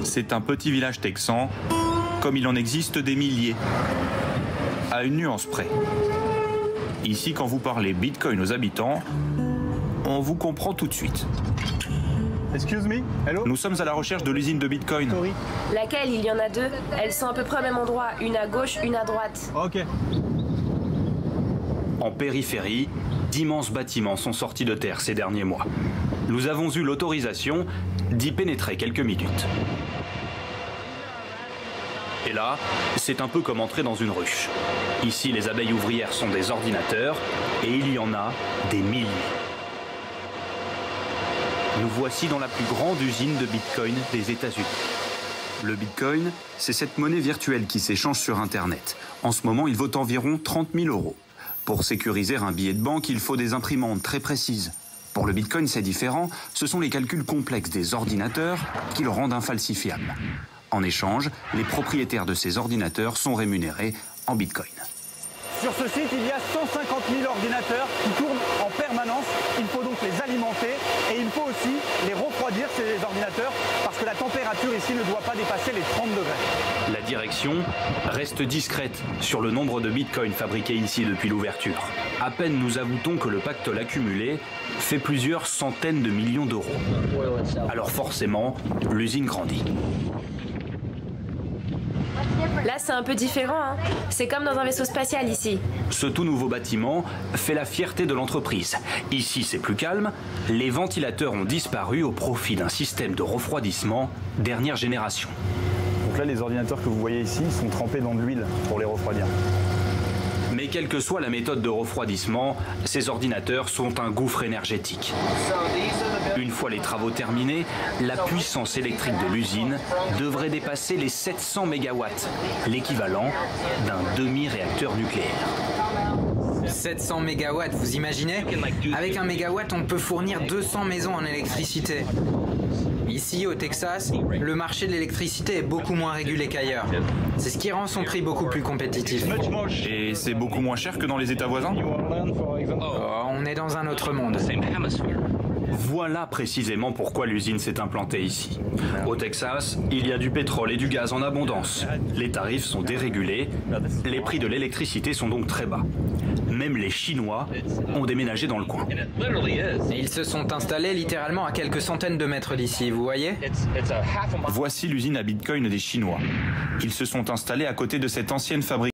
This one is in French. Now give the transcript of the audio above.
C'est un petit village texan, comme il en existe des milliers, à une nuance près. Ici, quand vous parlez Bitcoin aux habitants, on vous comprend tout de suite. Excuse me, hello? Nous sommes à la recherche de l'usine de Bitcoin. Sorry. Laquelle? Il y en a deux. Elles sont à peu près au même endroit, une à gauche, une à droite. Ok. En périphérie, d'immenses bâtiments sont sortis de terre ces derniers mois. Nous avons eu l'autorisation d'y pénétrer quelques minutes. Et là, c'est un peu comme entrer dans une ruche. Ici, les abeilles ouvrières sont des ordinateurs et il y en a des milliers. Nous voici dans la plus grande usine de Bitcoin des États-Unis. Le Bitcoin, c'est cette monnaie virtuelle qui s'échange sur Internet. En ce moment, il vaut environ 30 000 €. Pour sécuriser un billet de banque, il faut des imprimantes très précises. Pour le Bitcoin, c'est différent. Ce sont les calculs complexes des ordinateurs qui le rendent infalsifiable. En échange, les propriétaires de ces ordinateurs sont rémunérés en Bitcoin. Sur ce site, il y a 150 000 ordinateurs qui tournent en permanence. Il faut donc les alimenter et il faut aussi les refroidir, ces ordinateurs, parce que la température ici ne doit pas dépasser les 30 degrés. La direction reste discrète sur le nombre de bitcoins fabriqués ici depuis l'ouverture. À peine nous avoutons que le pactole accumulé fait plusieurs centaines de millions d'euros. Alors forcément, l'usine grandit. Là, c'est un peu différent, hein. C'est comme dans un vaisseau spatial ici. Ce tout nouveau bâtiment fait la fierté de l'entreprise. Ici, c'est plus calme. Les ventilateurs ont disparu au profit d'un système de refroidissement dernière génération. Donc là, les ordinateurs que vous voyez ici sont trempés dans de l'huile pour les refroidir. Mais quelle que soit la méthode de refroidissement, ces ordinateurs sont un gouffre énergétique. Une fois les travaux terminés, la puissance électrique de l'usine devrait dépasser les 700 mégawatts, l'équivalent d'un demi-réacteur nucléaire. 700 mégawatts, vous imaginez? Avec un mégawatt, on peut fournir 200 maisons en électricité. Ici, au Texas, le marché de l'électricité est beaucoup moins régulé qu'ailleurs. C'est ce qui rend son prix beaucoup plus compétitif. Et c'est beaucoup moins cher que dans les États voisins? On est dans un autre monde. Voilà précisément pourquoi l'usine s'est implantée ici. Au Texas, il y a du pétrole et du gaz en abondance. Les tarifs sont dérégulés, les prix de l'électricité sont donc très bas. Même les Chinois ont déménagé dans le coin. Et ils se sont installés littéralement à quelques centaines de mètres d'ici, vous voyez? Voici l'usine à Bitcoin des Chinois. Ils se sont installés à côté de cette ancienne fabrique.